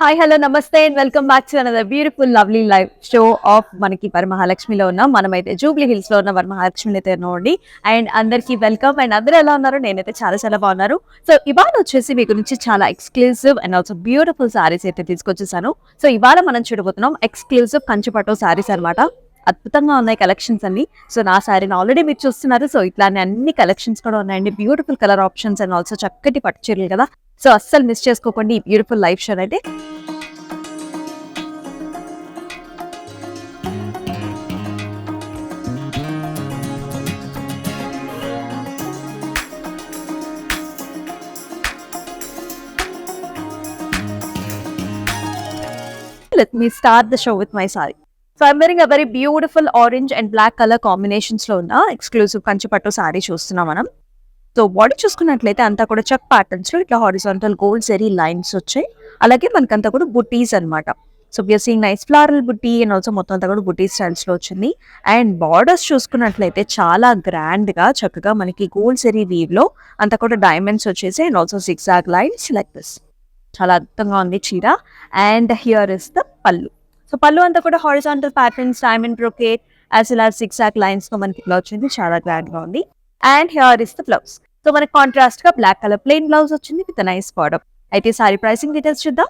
Hi hello నమస్తే and welcome back to another beautiful lovely live show off మనకి వరమహాలక్ష్మిలో ఉన్నాం. మనమైతే జూబ్లీ హిల్స్ లో ఉన్న వరమహాలక్ష్మిని అయితే నోండి. అండ్ అందరికీ వెల్కమ్. అండ్ అందరూ ఎలా ఉన్నారు? నేనైతే చాలా బాగున్నారు. సో ఇవాళ వచ్చేసి మీ గురించి చాలా exclusive and also beautiful saris అయితే తీసుకొచ్చేసాను. సో ఇవాళ మనం చూడబోతున్నాం ఎక్స్క్లూజివ్ కంచిపట్టు సారీస్ అనమాట. అద్భుతంగా ఉన్నాయి కలెక్షన్స్ అన్ని. సో నా సారీని ఆల్రెడీ మీరు చూస్తున్నారు. సో ఇట్లానే అన్ని కలెక్షన్స్ కూడా ఉన్నాయండి. Beautiful colour options and also చక్కటి పట్టు చీరలు కదా. సో అస్సలు మిస్ చేసుకోకండి ఈ బ్యూటిఫుల్ లైవ్ షో అయితే. Let me start the show with my saree. So I'm wearing a very beautiful orange and black color combinations లో ఉన్న ఎక్స్క్లూజివ్ కంచిపట్టు సారీ చూస్తున్నాం మనం. సో బాడీ చూసుకున్నట్లయితే అంతా కూడా చెక్ ప్యాటర్న్స్ లో ఇట్లా హారిజాంటల్ గోల్డ్ జెరీ లైన్స్ వచ్చాయి. అలాగే మనకంతా కూడా బుటీస్ అనమాట. So we're seeing nice floral బుటీ అండ్ ఆల్సో మొత్తం అంతా కూడా బుటీ స్టైల్స్ లో వచ్చింది. అండ్ బార్డర్స్ చూసుకున్నట్లయితే చాలా గ్రాండ్ గా చక్కగా మనకి గోల్డ్ జెరీ వీవ్ లో అంతా కూడా డైమండ్స్ వచ్చేసి and also zigzag lines like this. చాలా అద్భుతంగా ఉంది చీర. అండ్ హియర్ ఇస్ ద పళ్ళు. సో పళ్ళు అంతా కూడా horizontal patterns, diamond brocade as well as zigzag lines తో మనకి ఇట్లా వచ్చింది. చాలా గ్రాండ్ గా ఉంది. And here is the blouse. So మనకి కాంట్రాస్ట్ గా బ్లాక్ కలర్ ప్లెయిన్ బ్లౌజ్ వచ్చింది విత్ నైస్ బార్డర్. అయితే సారీ ప్రైసింగ్ డీటెయిల్స్ చూద్దాం.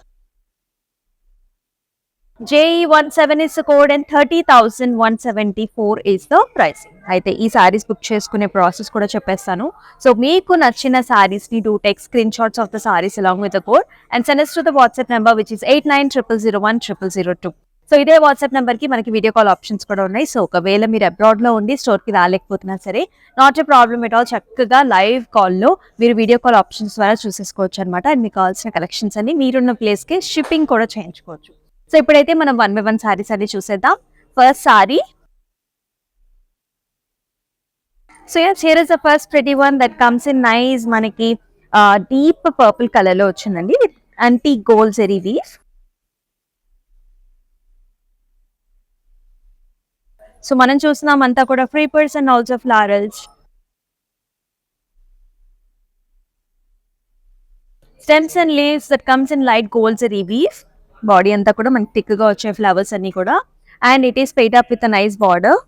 JE17 is the code and 30,174 is the pricing. అయితే ఈ సారీస్ బుక్ చేసుకునే ప్రాసెస్ కూడా చెప్పేస్తాను. సో మీకు నచ్చిన సారీస్ ని do take screenshots of the sarees along with the code and send us to the WhatsApp number which is 8900010002. So ఇదే WhatsApp number కి మనకి వీడియో కాల్ ఆప్షన్స్ కూడా ఉన్నాయి. సో ఒకవేళ మీరు అబ్రాడ్ లో ఉండి స్టోర్ కి రాలేకపోతున్నా సరే not a problem at all, చక్కగా లైవ్ కాల్లో మీరు వీడియో కాల్ ఆప్షన్స్ ద్వారా చూసేసుకోవచ్చు అనమాట. అండ్ మీకు కావాల్సిన కలెక్షన్స్ అన్ని మీరున్న ప్లేస్ కి షిప్పింగ్ కూడా చేయించుకోవచ్చు. సో ఇప్పుడైతే మనం 1 by 1 సారీస్ అన్ని చూసేద్దాం. First sorry. So here is the first pretty one that comes in nice మనకి డీప్ పర్పుల్ కలర్ లో వచ్చిందండి with antique gold zari weave. So మనం చూస్తున్నాం అంతా కూడా ఫ్రీపర్స్ and also florals. Stems and leaves that comes in light gold zari weave. Body అంతా కూడా మనకి థిక్ గా వచ్చే ఫ్లవర్స్ అన్ని కూడా. And it is paired up with a nice border.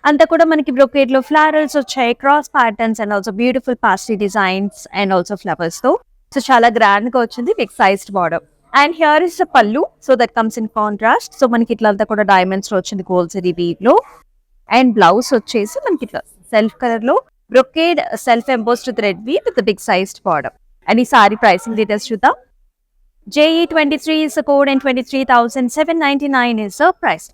అంతా కూడా మనకి బ్రోకేడ్ లో ఫ్లారల్స్ వచ్చాయి, cross patterns and also beautiful pasty designs and also flowers తో. సో చాలా గ్రాండ్ గా వచ్చింది big sized border. And here is the pallu. So that comes in contrast. So మనకి ఇట్లా అంతా కూడా డైమండ్స్ లో వచ్చింది గోల్డ్ జెరీ వీవ్ లో. అండ్ బ్లౌజ్ వచ్చేసి మనకి ఇట్లా సెల్ఫ్ కలర్ లో brocade self embossed thread weave with big sized border. And ఈ సారీ ప్రైసింగ్ డీటెయిల్స్ చూద్దాం. JE23 is the code and 23,799 is the price.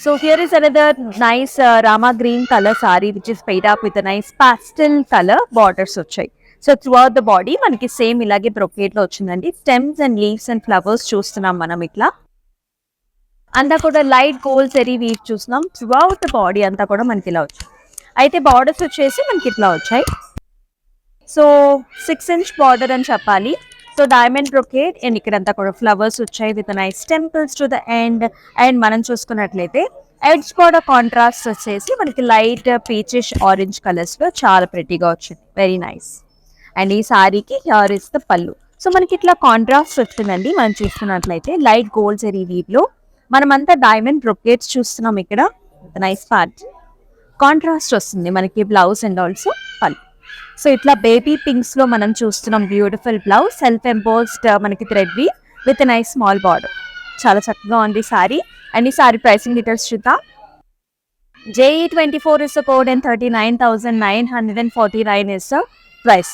So here is another nice Rama green color saree which is paid up with a nice pastel color borders వచ్చాయి. So throughout the body మనకి same ఇలాగే brocade లో వచ్చిందండి. Stems and leaves and flowers చూస్తున్నాం మనం ఇట్లా. అంతా కూడా లైట్ గోల్డ్ జెరీ వీవ్ చూస్తున్నాం. త్రూఅవుట్ ద బాడీ అంతా కూడా మనకి ఇలా వచ్చింది. అయితే బార్డర్స్ వచ్చేసి మనకి ఇట్లా వచ్చాయి. సో 6 inch బార్డర్ అని చెప్పాలి. సో డైమండ్ బ్రొకేట్ అండ్ ఇక్కడంతా కూడా ఫ్లవర్స్ వచ్చాయి with nice temples to the end. And మనం చూసుకున్నట్లయితే ఎడ్జ్ బార్డర్ కాంట్రాస్ట్ వచ్చేసి మనకి లైట్ పీచిష్ ఆరెంజ్ కలర్స్ లో చాలా ప్రెట్టీగా వచ్చింది. Very nice. అండ్ ఈ సారీకి హియర్ ఇస్ ద పళ్ళు. సో మనకి ఇట్లా కాంట్రాస్ట్ వచ్చిందండి. మనం చూస్తున్నట్లయితే లైట్ గోల్డ్ జెరీ వీవ్ లో మనమంతా డైమండ్ బ్రొకేట్స్ చూస్తున్నాం ఇక్కడ. నైస్ పార్ట్ కాంట్రాస్ట్ వస్తుంది మనకి బ్లౌజ్ అండ్ ఆల్సో పళ్ళు. సో ఇట్లా బేబీ పింక్స్ లో మనం చూస్తున్నాం బ్యూటిఫుల్ బ్లౌజ్ సెల్ఫ్ ఎంబోస్డ్ మనకి thread weave with nice small border. చాలా చక్కగా ఉంది సారీ. అండ్ ఈ సారీ ప్రైసింగ్ డీటెయిల్స్ చూద్దాం. JE24 is the code and 39,949 is the price.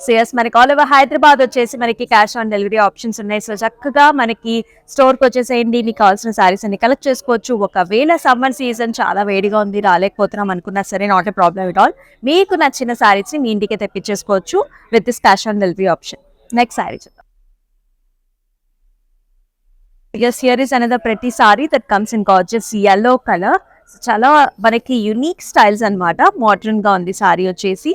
So yes మనకి ఆల్ ఓవర్ హైదరాబాద్ వచ్చేసి మనకి క్యాష్ ఆన్ డెలివరీ ఆప్షన్స్ ఉన్నాయి. సో చక్కగా మనకి స్టోర్కి వచ్చేసేయండి. మీకు కావాల్సిన సారీస్ అన్ని కలెక్ట్ చేసుకోవచ్చు. ఒకవేళ సమ్మర్ సీజన్ చాలా వేడిగా ఉంది రాలేకపోతున్నాం అనుకున్నా సరే not a problem at all. మీకు నచ్చిన సారీస్ ని మీ ఇంటికే తెప్పించేసుకోవచ్చు with this cash on delivery option. Next sari చూద్దాం. Yes, here is another pretty saree that comes in gorgeous yellow color. చాలా మనకి యూనిక్ స్టైల్స్ అన్నమాట. మోడర్న్ గా ఉంది సారీ వచ్చేసి.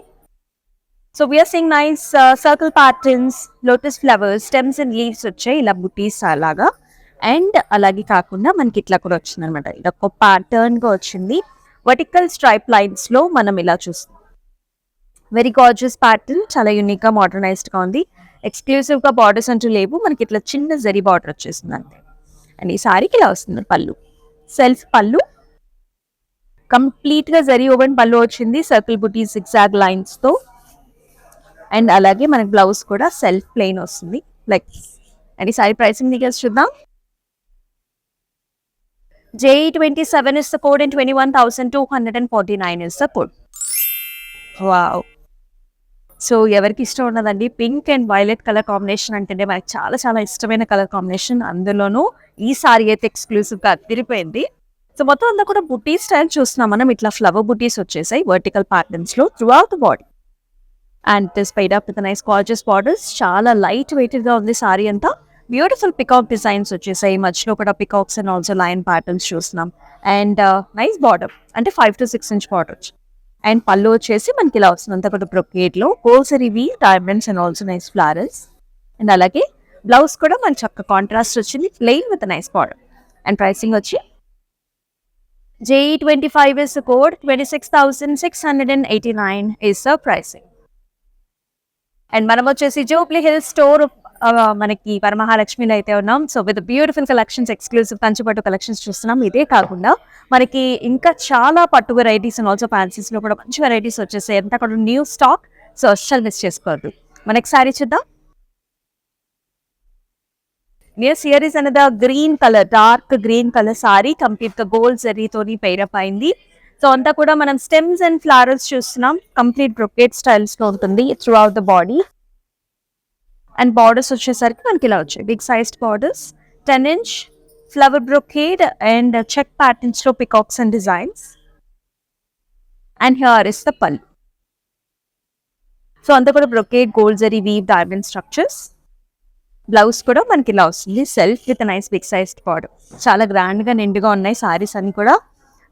So we're seeing nice circle patterns, lotus flowers, stems and leaves వచ్చాయి ఇలా బుటీస్ అలాగా. అండ్ అలాగే కాకుండా మనకి ఇట్లా కూడా వచ్చింది అనమాట. ఇది ఒక ప్యాటర్న్ గా వచ్చింది. వర్టికల్ స్ట్రైప్ లైన్స్ లో మనం ఇలా చూస్తాం. వెరీ గార్జియస్ ప్యాటర్న్, చాలా యూనిక్ గా మోడర్నైజ్డ్ గా ఉంది. ఎక్స్క్లూసివ్ గా బార్డర్స్ అంటూ లేవు, మనకి ఇట్లా చిన్న జరీ బార్డర్ వచ్చేస్తుంది అంతే. అండ్ ఈ సారీకి ఇలా వస్తుంది పళ్ళు, సెల్ఫ్ పళ్ళు, కంప్లీట్ గా జరీ ఓవెన్ పళ్ళు వచ్చింది సర్కిల్ బుటీ సిగ్జాగ్ లైన్స్ తో. అండ్ అలాగే మనకి బ్లౌజ్ కూడా సెల్ఫ్ ప్లెయిన్ వస్తుంది లైక్. అండ్ ఈ సారీ ప్రైసింగ్ డీటెయిల్స్ చూద్దాం. JE27 is the code and 21,249 is the code. Wow. So ఎవరికి ఇష్టం ఉన్నదండి, pink and violet colour combination అంటేనే మనకి చాలా చాలా ఇష్టమైన కలర్ కాంబినేషన్. అందులోనూ ఈ సారీ అయితే ఎక్స్క్లూసివ్ గా అదిరిపోయింది. సో మొత్తం అంతా కూడా బుటీ స్టైల్ చూస్తున్నాం మనం. ఇట్లా ఫ్లవర్ బుటీస్ వచ్చేసాయి వర్టికల్ ప్యాటర్న్స్ లో through out the body. And it is paid up with nice gorgeous borders. చాలా లైట్ వెయిటెడ్ గా ఉంది సారీ అంతా. బ్యూటిఫుల్ పికాక్ డిజైన్స్ వచ్చేసాయి, మధ్యలో కూడా peacocks and also line patterns చూస్తున్నాం. అండ్ నైస్ బార్డర్, అంటే 5 to 6 inch బార్డర్. అండ్ పళ్ళు వచ్చేసి మనకి ఇలా వస్తుంది అంతా కూడా బ్రొకేట్ లో హోల్సరీ వీ diamonds and also nice flowers. And అలాగే బ్లౌజ్ కూడా మనకి చక్క కాంట్రాస్ట్ వచ్చింది, plain with nice border. And pricing వచ్చి JE25 is the code, 26,689 is the pricing. అండ్ మనం వచ్చేసి జూబ్లీ హిల్స్ స్టోర్ మనకి వరమహాలక్ష్మిలో అయితే ఉన్నాం. So with beautiful collections, exclusive Kanchipattu collections చూస్తున్నాం. ఇదే కాకుండా మనకి ఇంకా చాలా పట్టు వెరైటీస్ అండ్ ఆల్సో ఫ్యాన్సీస్ లో కూడా మంచి వెరైటీస్ వచ్చేసాయి. అంతా కూడా న్యూ స్టాక్. సో అస్సలు మిస్ చేసుకోవద్దు. మనకి సారీ చూద్దాం. Yes, here is another green color, dark green color saree, complete గా గోల్డ్ జరీతోని పెయిరప్ అయింది. సో అంతా కూడా మనం స్టెమ్స్ అండ్ ఫ్లవర్స్ చూస్తున్నాం. కంప్లీట్ బ్రొకేట్ స్టైల్స్ లో ఉంటుంది throughout the body. And borders వచ్చేసరికి మనకి ఇలా వచ్చాయి big sized borders, 10 inch flower brocade and check patterns లో peacocks and designs. And here is the pallu. So అంతా కూడా brocade gold zari weave diamond structures. Blouse కూడా మనకి ఇలా వస్తుంది self with nice big sized border. చాలా గ్రాండ్ గా నిండుగా ఉన్నాయి సారీస్ అన్ని కూడా.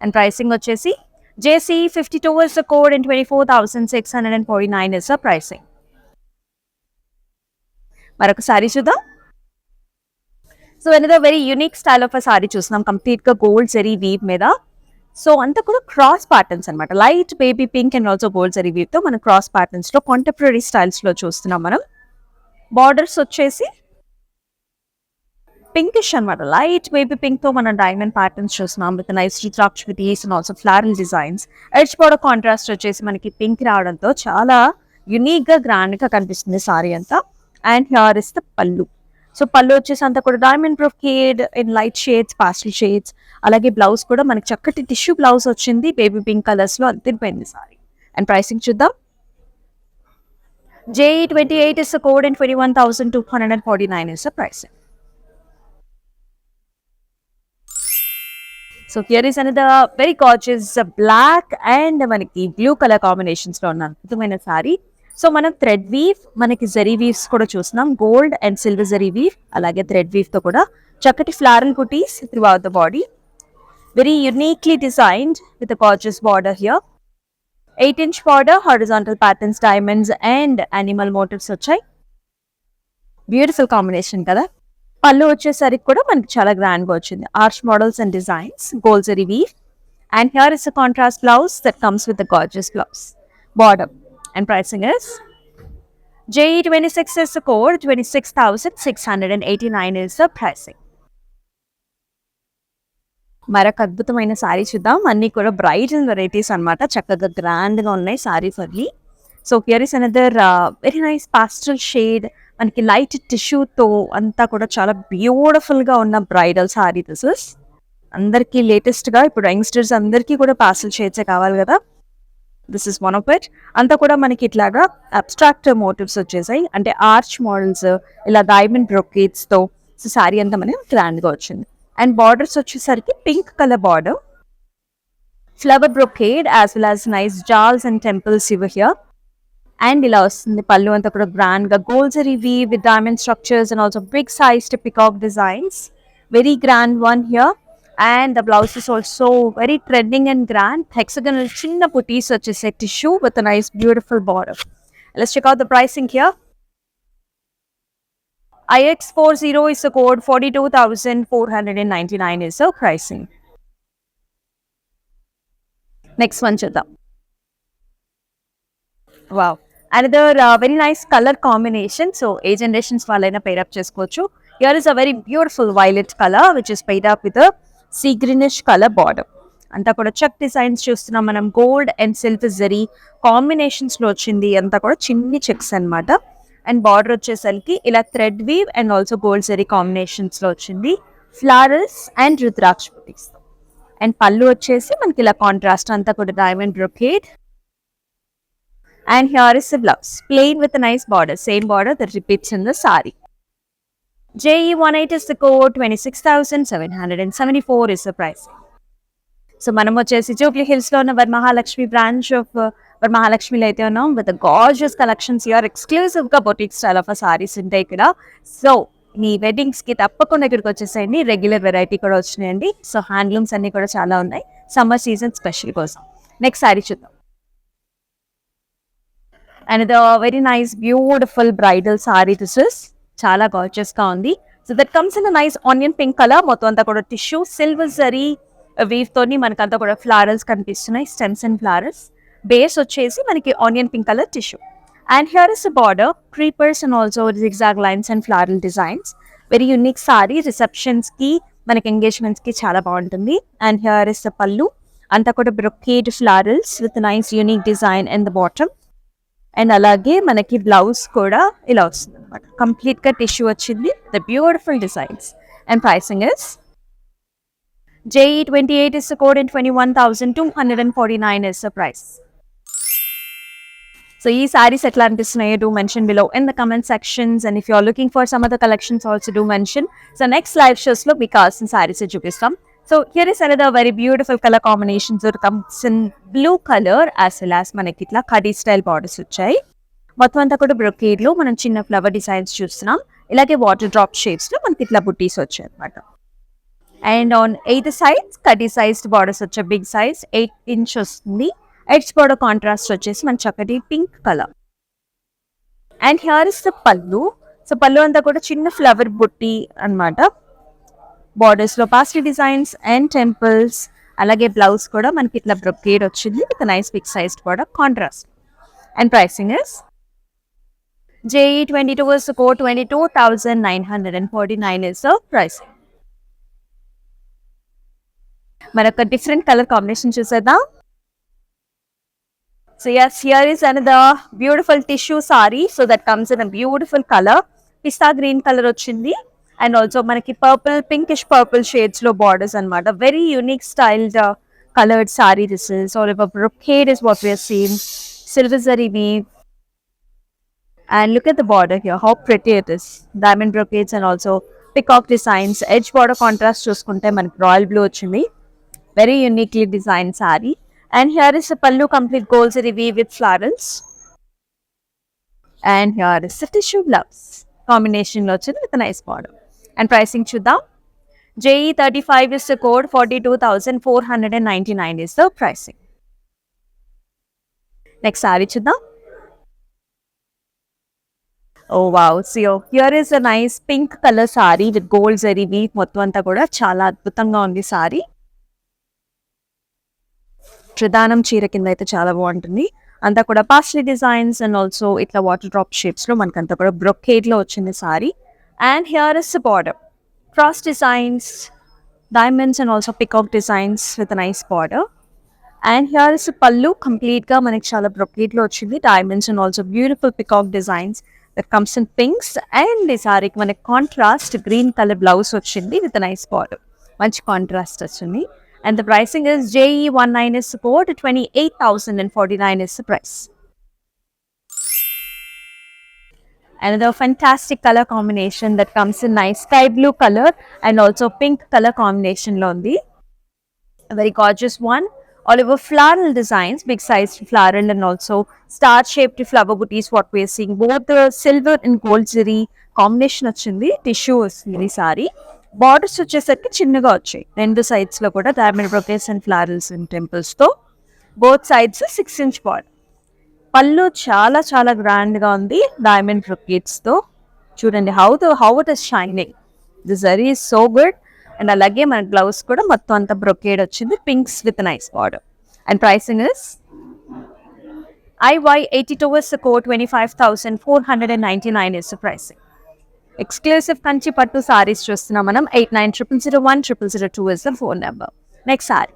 అండ్ ప్రైసింగ్ వచ్చేసి JC52 is the code and 24,649 is the pricing. మరొక సారీ చూద్దాం. సో అనేది very unique style of a sari చూస్తున్నాం, కంప్లీట్ గా గోల్డ్ జరీ వీవ్ మీద. సో అంతా కూడా క్రాస్ ప్యాటర్న్స్ అనమాట, light baby pink and also gold zari weave తో మన క్రాస్ ప్యాటర్న్స్ లో కాంటెంపరీ స్టైల్స్ లో చూస్తున్నాం మనం. బార్డర్స్ వచ్చేసి పింకిష్ అనమాట, లైట్ బేబీ పింక్ తో మన డైమండ్ ప్యాటర్న్స్ చూస్తున్నాం with nice rudraksha with and also floral designs. Edge border contrast వచ్చేసి మనకి పింక్ రావడంతో చాలా యునిక్ గా గ్రాండ్ గా కనిపిస్తుంది సారీ అంతా. And here is the pallu. So pallu వచ్చేసి అంతా కూడా diamond brocade in light shades, pastel shades. అలాగే బ్లౌజ్ కూడా మనకి చక్కటి టిష్యూ బ్లౌజ్ వచ్చింది బేబీ పింక్ కలర్స్ లో, అదిరిపోయింది సారీ. అండ్ ప్రైసింగ్ చూద్దాం. JE28 is the code and 21,249 is the pricing. So here is another very gorgeous black and మనకి blue colour combinations లో ఉన్న అద్భుతమైన సారీ. సో మనం థ్రెడ్ వీవ్, మనకి జరీ వీవ్స్ కూడా చూస్తున్నాం, gold and silver zari weave, అలాగే థ్రెడ్ వీవ్ తో కూడా చక్కటి ఫ్లారల్ కుటీస్ throughout the body. Very uniquely designed with gorgeous border here. 8 inch border, horizontal patterns, diamonds and animal motifs వచ్చాయి. బ్యూటిఫుల్ కాంబినేషన్ కదా. పళ్ళు వచ్చేసరికి కూడా మనకి చాలా గ్రాండ్ గా వచ్చింది, arch models and designs, gold zari weave. And here is a contrast blouse that comes with the gorgeous blouse border. And pricing is JE26 is the code, 26,689 is the pricing. మరొక అద్భుతమైన sorry చూద్దాం. అన్ని కూడా bridal varieties అనమాట, చక్కగా grand గా ఉన్నాయి సారీస్ అన్ని. So here is another very nice pastel shade, మనకి లైట్ టిష్యూతో అంతా కూడా చాలా బ్యూటిఫుల్ గా ఉన్న బ్రైడల్ సారీ. దిస్ ఇస్ అందరికి లేటెస్ట్ గా ఇప్పుడు యంగ్స్టర్స్ అందరికీ కూడా పాస్టల్ షేడ్సే కావాలి కదా. This is one of it. అంతా కూడా మనకి ఇట్లాగా అబ్స్ట్రాక్ట్ మోటివ్స్ వచ్చేసాయి, అంటే ఆర్చ్ మోడల్స్, ఇలా డైమండ్ బ్రొకేట్స్ తో సారీ అంతా మనకి గ్రాండ్ గా వచ్చింది. అండ్ బార్డర్స్ వచ్చేసరికి pink colour border, flower brocade as well as nice jaals and temples ever here. And ఇలా వస్తుంది పళ్ళు అంతా కూడా గ్రాండ్ గా gold zari weave with diamond structures and also big sized peacock designs. Very grand one here. And the blouse is also very trending and grand, hexagonal చిన్న పుటీస్ వచ్చేసే tissue with nice beautiful border. Let's check out the pricing here. IX40 is the code, 42,499 is the pricing. Next one చూద్దాం. Wow, another very nice colour combination. So ఏ generations వాళ్ళైనా pair up చేసుకోవచ్చు. Here is a very beautiful violet colour which is paid up with sea greenish colour border. అంతా కూడా check designs చూస్తున్నాం మనం. Gold and silver zari combinations లో వచ్చింది. అంతా కూడా చిన్ని చెక్స్ అన్నమాట. అండ్ బార్డర్ వచ్చేసరికి ఇలా thread weave and also gold zari combinations లో వచ్చింది. Florals and rudraksha buttis. And పళ్ళు వచ్చేసి మనకి ఇలా కాంట్రాస్ట్ అంతా కూడా diamond brocade. And here is the blouse, plain with a nice border, same border that repeats in the sari. JE18 is the code, 26,774 is the price. So మనం వచ్చేసి Jubilee hills లో ఉన్న వరమహాలక్ష్మి బ్రాంచ్ ఆఫ్ వరమహాలక్ష్మిలో అయితే ఉన్నాం with gorgeous collections. Here exclusive గా boutique style of saris ఉంటాయి ఇక్కడ. సో మీ వెడ్డింగ్స్ కి తప్పకుండా ఇక్కడికి వచ్చేసేయండి. రెగ్యులర్ వెరైటీ కూడా వచ్చినాయండి. సో హ్యాండ్లూమ్స్ అన్ని కూడా చాలా ఉన్నాయి సమ్మర్ సీజన్ స్పెషల్ కోసం. నెక్స్ట్ సారీ చూద్దాం. And the very nice beautiful bridal sari this is. చాలా గార్జియస్ గా ఉంది. So that comes in nice onion pink colour. మొత్తం అంతా కూడా టిష్యూ సిల్వర్ జరీ వీవ్ తోని మనకంతా కూడా ఫ్లారల్స్ కనిపిస్తున్నాయి, స్టెమ్స్ అండ్ ఫ్లారల్స్. బేస్ వచ్చేసి మనకి onion pink colour tissue. And here is border, creepers and also zigzag lines and floral designs. Very unique sorry. Receptions కి మనకి ఎంగేజ్మెంట్స్ కి చాలా బాగుంటుంది. అండ్ హియర్ ఇస్ ద పల్లు, అంతా కూడా brocade florals with nice unique design in the bottom. And అలాగే మనకి బ్లౌజ్ కూడా ఇలా వస్తుంది అనమాట. కంప్లీట్ గా టిష్యూ వచ్చింది. The beautiful designs. And pricing is JE28 is the code and 21,249 is the price. So ఈ sarees ఎట్లా అనిపిస్తున్నాయో do mention below in the comment sections, and if you are looking for some other collections also do mention. So next live shows లో మీకు కావాల్సిన sarees చూపిస్తాం. So here is another very beautiful color combination. So it comes in blue color as well as మనకి ఇట్లా khadi style borders వచ్చాయి. మొత్తం అంతా కూడా బ్రొకేడ్ లో మనం చిన్న ఫ్లవర్ డిజైన్స్ చూస్తున్నాం. ఇలాగే వాటర్ డ్రాప్ షేప్స్ లో మనకి ఇట్లా బుటీస్ వచ్చాయి అనమాట. అండ్ ఆన్ 8 sides కడీ సైజ్డ్ బార్డర్స్ వచ్చే బిగ్ సైజ్ 8 inch వస్తుంది. ఎడ్జ్ బార్డర్ కాంట్రాస్ట్ వచ్చేసి మన చక్కటి pink colour. And here is the pallu. So pallu అంతా కూడా చిన్న ఫ్లవర్ బుట్టి అన్నమాట. బార్డర్స్ లో పాస్టీ డిజైన్స్ అండ్ టెంపుల్స్. అలాగే బ్లౌజ్ కూడా మనకి ఇట్లా బ్రొకేడ్ వచ్చింది with nice big sized border contrast. And pricing is JE22 is the code, 22,949 is the price. మరొక డిఫరెంట్ కలర్ కాంబినేషన్ చూసేద్దాం. So yes, here is another beautiful tissue saree. So that comes in a beautiful color. Pista green colour వచ్చింది. And also మనకి purple, pinkish purple shades లో borders అనమాట. Very unique styled colored saree this is. All of a brocade is what we are seeing. Silver zari weave. And look at the border here, how pretty it is. Diamond brocades and also peacock designs. Edge border contrast చూసుకుంటే మనకి royal blue వచ్చింది. Very uniquely designed saree. And here is a pallu, complete gold zari weave with florals. And here is the tissue blouse. Combination lo వచ్చింది with a nice border. And pricing చూద్దాం. JE35 is the code, 42,499 is the pricing. Next saree చూద్దాం. Oh wow, so here is a nice pink color saree with gold zari weave. మొత్తం అంతా కూడా చాలా అద్భుతంగా ఉంది sorry. ప్రధానం చీర కింద అయితే చాలా బాగుంటుంది. అంతా కూడా పాస్లీ డిజైన్స్ అండ్ ఆల్సో ఇట్లా వాటర్ డ్రాప్ షేప్స్ లో మనకంతా కూడా బ్రొకేడ్ లో వచ్చింది sorry. And here is the border, cross designs, diamonds and also peacock designs with nice border. And here is పల్లు, కంప్లీట్ గా మనకి చాలా బ్రొకేడ్ లో వచ్చింది. Diamonds and also beautiful peacock designs that comes in pinks. And ఈ సారీకి మనకి contrast green colour blouse వచ్చింది విత్ నైస్ బార్డర్. మంచి కాంట్రాస్ట్ వచ్చింది. And the pricing is JE19 is support, 28,049 is the price. Another fantastic color combination that comes in nice sky blue color and also pink color combination lo undi. A very gorgeous one. All over floral designs, big sized floral and also star shaped flower booties what we are seeing. Both the silver and gold zari combination వచ్చింది. Tissue వస్తుంది sari. Borders వచ్చేసరికి చిన్నగా వచ్చాయి. రెండు sides లో కూడా diamond brocades and florals and temples తో. Both sides 6 inch border. Pallu చాలా చాలా గ్రాండ్ గా ఉంది డైమండ్ బ్రొకేట్స్ తో. చూడండి how it is shining. The zari is so good. And అలాగే మన బ్లౌజ్ కూడా మొత్తం అంతా బ్రొకేడ్ వచ్చింది, pinks with nice border. And pricing is IY82 is the code, 25,499 is the pricing. Exclusive Kanchi Pattu sarees చూస్తున్నాం మనం. 8900010002 is the phone number. Next saree.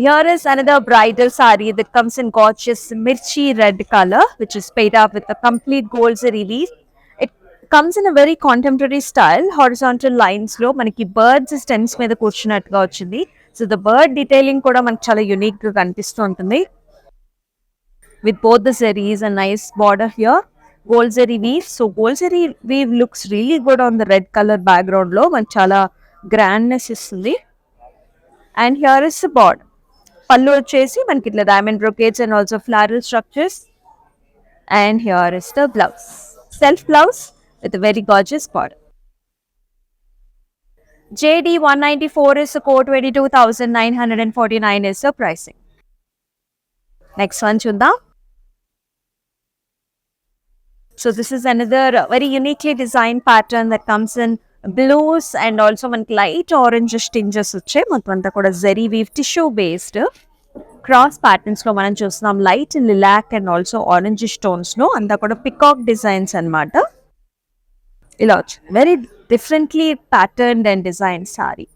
Here is another bridal saree that comes in gorgeous mirchi red color, which is paid up with a complete gold zari leaf. It comes in a very contemporary style. Horizontal lines లో మనకి birds stems మీద కూర్చున్నట్టుగా వచ్చింది. So the bird detailing కూడా మనకి చాలా unique గా కనిపిస్తూ ఉంటుంది. With both the zaris, a nice border here. Gold zari weave. So gold zari weave looks really good on the red color background లో మనకి చాలా grandness ఇస్తుంది. And here is the border. పళ్ళు వచ్చేసి మనకి ఇట్లా diamond brocades and also floral structures. And here is the blouse, self blouse with very gorgeous border. JD 194 is the code, 22,949 is the pricing. Next one చూద్దాం. So this is another very uniquely designed pattern that comes in blues and also మనకి light orange tinges వచ్చాయి. మొత్తం అంతా కూడా zari weave tissue based cross patterns లో మనం చూస్తున్నాం. Light lilac and also orange stones లో అంతా కూడా పికాక్ డిజైన్స్ అన్నమాట. ఇలా వచ్చింది very differently patterned and design sari.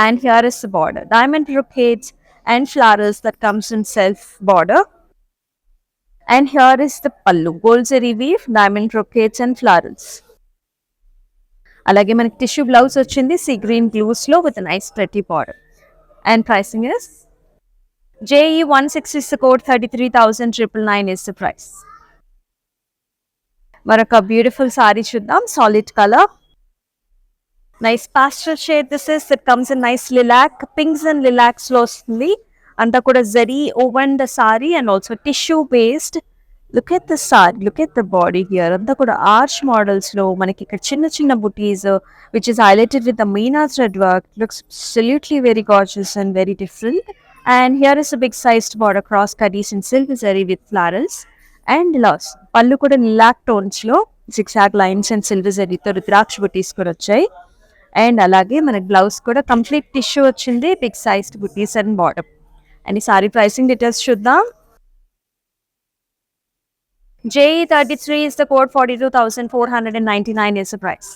And here is the border, diamond brocades and flowers that comes in self border. And here is the pallu, gold zari weave, diamond brocades and florals. అలాగే మనకి tissue blouse వచ్చింది sea green blues లో with nice pretty border. And pricing is JE 16 is the code, 33,999 is the price. మరొక beautiful sari చూద్దాం. Solid colour, nice pastel shade this is. It comes in nice lilac, pinks and lilacs లో వస్తుంది. అంతా కూడా zari woven the sari and also tissue based. Look at the sari, look at the body here. అంతా కూడా arch models లో మనకి ఇక్కడ చిన్న చిన్న బుటీస్ which is highlighted with the Meena thread work. Looks absolutely very gorgeous and very different. And here is a big sized border, cross cuties in silver zari with florals and loss. Pallu kuda lilac tones lo zigzag lines and silver zari తో రుద్రాక్ష బుటీస్ కూడా వచ్చాయి. And అలాగే మనకి blouse కూడా complete tissue వచ్చింది, big sized buttis and bottom. And ఈ sari pricing details చూద్దాం. JE 33 is the code, 42,499 is the price.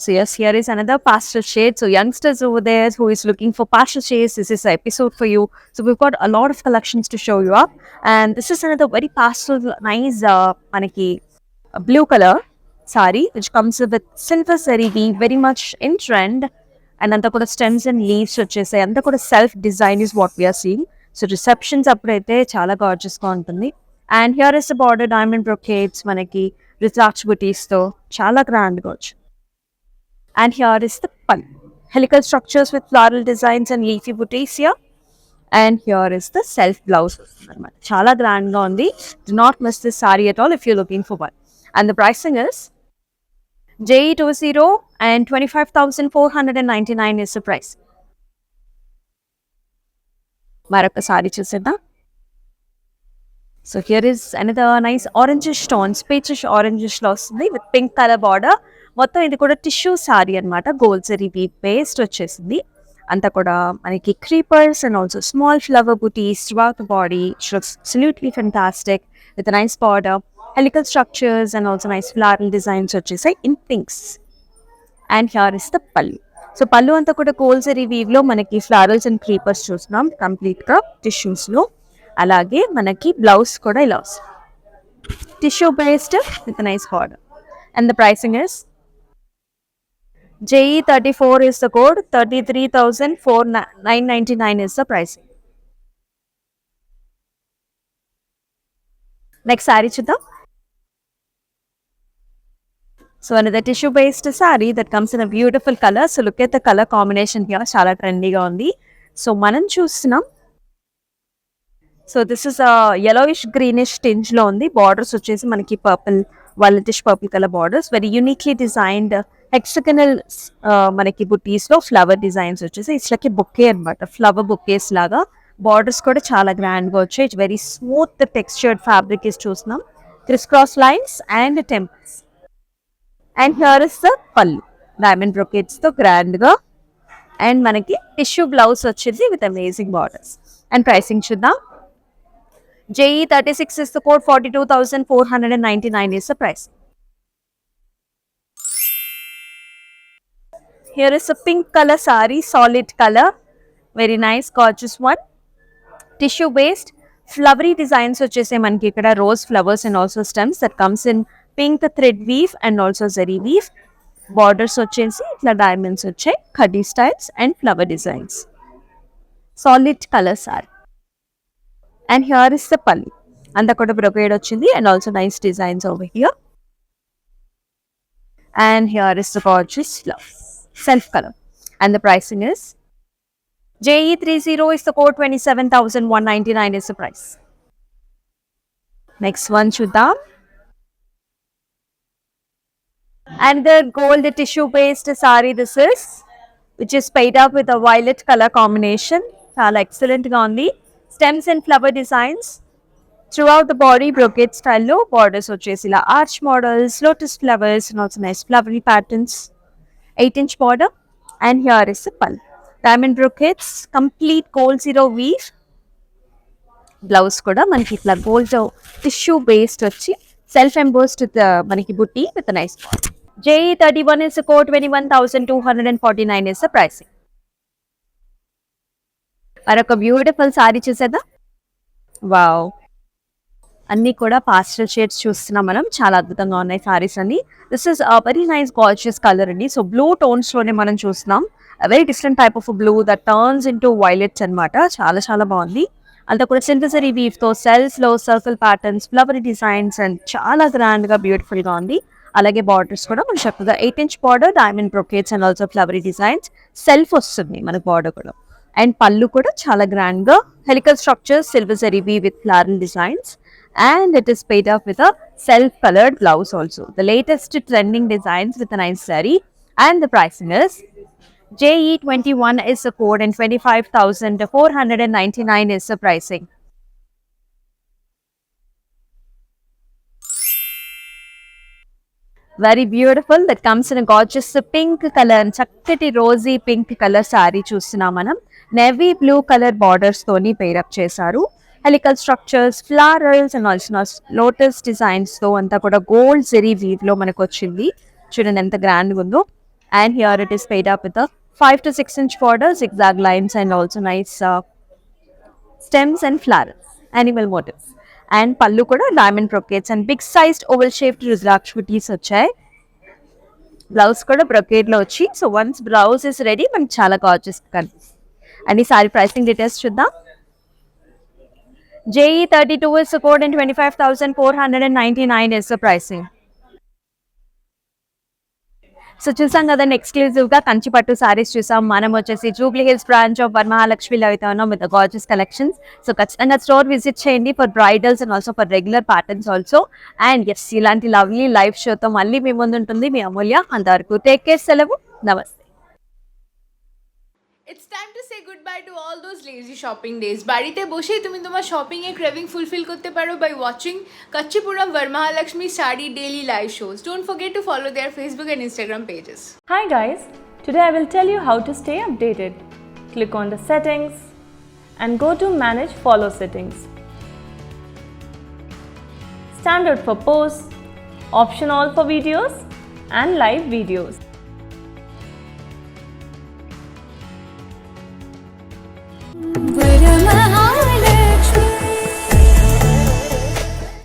So yes, here is another pastel shade. So youngsters over there who is looking for pastel shades, this is the episode for you. So we've got a lot of collections to show you up. And this is another very pastel, nice manaki blue color saree which comes with silver zari weave, very much in trend. And anta kuda stems and leaves వచ్చేసాయి. అంతా కూడా self design is what we are seeing. So receptions అప్పుడైతే చాలా gorgeous గా ఉంటుంది. And here is the border, diamond brocades మనకి రుద్రాక్ష బుటీస్ తో చాలా గ్రాండ్ గా వచ్చింది. And here is the pallu, helical structures with floral designs and leafy booties here. And here is the self blouse. Chala grand ga undi. Do not miss this saree at all if you're looking for one. And the pricing is JE 20 and 25,499 is the price. Maraka saree chuseda. So here is another nice orangish tones, peachish orangish lo ustundi with pink color border. మొత్తం ఇది కూడా tissue sari అనమాట. Gold zari weave paste వచ్చేసింది. అంతా కూడా మనకి creepers and also small flower butis throughout the body. Looks absolutely fantastic with nice border, helical structures and also nice floral designs వచ్చేసాయి in pinks. And here is the pallu. So pallu అంతా కూడా gold zari weave లో మనకి florals and creepers చూస్తున్నాం complete గా tissues లో. అలాగే మనకి బ్లౌజ్ కూడా ఇలా వస్తుంది tissue based with nice border. And the pricing is JE 34 is the code, 33,999 is the pricing. Next saree చూద్దాం. So another tissue based saree that comes in a beautiful color. So look at the color combination here, చాలా ట్రెండీగా ఉంది. So మనం చూస్తున్నాం. So this is yellowish greenish tinge లో ఉంది. Borders వచ్చేసి మనకి purple, violetish purple colour borders, very uniquely designed hexagonal మనకి బుటీస్ లో ఫ్లవర్ డిజైన్స్ వచ్చేసి ఇట్స్ లైక్ బొకే అనమాట. ఫ్లవర్ బొకేస్ లాగా బార్డర్స్ కూడా చాలా గ్రాండ్ గా వచ్చాయి. It's very smooth textured fabric is చూస్తున్నాం. Criss cross lines and temples. And here is the pallu, diamond brocades తో గ్రాండ్ గా అండ్ మనకి టిష్యూ బ్లౌజ్ వచ్చింది with amazing borders. And pricing చూద్దాం. JE 36 is the code, 42,499 is the price. Here is a pink color saree, solid color, very nice, gorgeous one. Tissue based, flowery designs వచ్చేసి మనకి ఇక్కడ rose flowers and also stems that comes in pink thread weave and also zari weave. Borders వచ్చేసి ఇట్లా diamonds వచ్చాయి, khadi styles and flower designs. Solid color saree. And here is the pallu. And the kuda brocade ochindi and also nice designs over here. And here is the gorgeous self color. And the pricing is JE 30 is the code, 27,199 is the price. Next one chuddam. And the gold tissue based saree this is, which is paid up with a violet color combination. Chala excellent ga undi. Stems and flower designs throughout the body, brocade style lo borders వచ్చేసి ఇలా arch models, lotus flowers and also nice flowery patterns. 8-inch border. And here is the pallu. Diamond brocades, complete gold zero weave. Blouse kuda manaki itla gold tissue based వచ్చి self embossed with manaki booty with a nice border. JE 31 is the code, 21,249 is the pricing. మరొక beautiful sorry చూసేద్దాం. Wow, అన్నీ కూడా పాస్టల్ shades చూస్తున్నాం మనం. చాలా అద్భుతంగా ఉన్నాయి సారీస్ అన్ని. This is very nice gorgeous colour అండి. సో బ్లూ టోన్స్ లోనే మనం చూస్తున్నాం. Very different type of blue that turns into violets అనమాట. చాలా చాలా బాగుంది. అంతా కూడా సిల్వరీ వీవ్ తో సెల్స్ లో circle patterns, flowery designs and చాలా గ్రాండ్ గా బ్యూటిఫుల్ గా ఉంది. అలాగే బార్డర్స్ కూడా మనం చక్కగా 8-inch border, diamond brocades and also flowery designs. Self వస్తుంది మనకు బార్డర్ కూడా. అండ్ పళ్ళు కూడా చాలా గ్రాండ్ గా helical structure, silver zari weave with floral designs. And it is paid up with a self-colored blouse also. The latest trending designs with a nice saree. And the pricing is JE 21 is the code and 25,499 is the pricing. Very beautiful. That comes in a gorgeous pink color and chakkati rosy pink color saree చూస్తున్నాం మనం. Navy blue color borders తోని pair up చేశారు. Helical structures, florals and also lotus designs తో అంతా కూడా gold zari weave లో మనకు వచ్చింది. చూడండి ఎంత గ్రాండ్ ఉందో. And here it is paired up with 5 to 6-inch border, zigzag lines and also nice stems and flowers, animal motifs. And pallu kuda diamond brocades and big sized oval shaped రుద్రాక్ష బుటీస్ వచ్చాయి. Blouse కూడా brocade లో వచ్చి, so once blouse is ready మనకి చాలా gorgeous కనిపిస్తుంది. And ఈ sari pricing details చూద్దాం. JE 32 is the code and 25,499 is the pricing. So చూసాం కదండి, ఎక్స్క్లూజివ్ గా కంచిపట్టు సారీస్ చూసాం. మనం వచ్చేసి జూబ్లీ హిల్స్ బ్రాంచ్ ఆఫ్ వరమహాలక్ష్మిలో అయితే ఉన్నాం విత్ గార్జియస్ కలెక్షన్స్. సో ఖచ్చితంగా స్టోర్ విజిట్ చేయండి for bridals and also for regular patterns also. And yes, ఇలాంటి లవ్లీ లైవ్ షోతో మళ్ళీ మీ ముందు ఉంటుంది మీ అమూల్య. అంతవరకు టేక్ కేర్, సెలవు, నమస్తే. It's time to say goodbye to all those lazy shopping days. বাড়িতে বসেই তুমি তোমার শপিং এর ক্রেভিং ফুলফিল করতে পারো by watching Kanchipuram Varamahalakshmi Saree daily live shows. Don't forget to follow their Facebook and Instagram pages. Hi guys, today I will tell you how to stay updated. Click on the settings and go to manage follow settings. Standard for posts, option all for videos and live videos.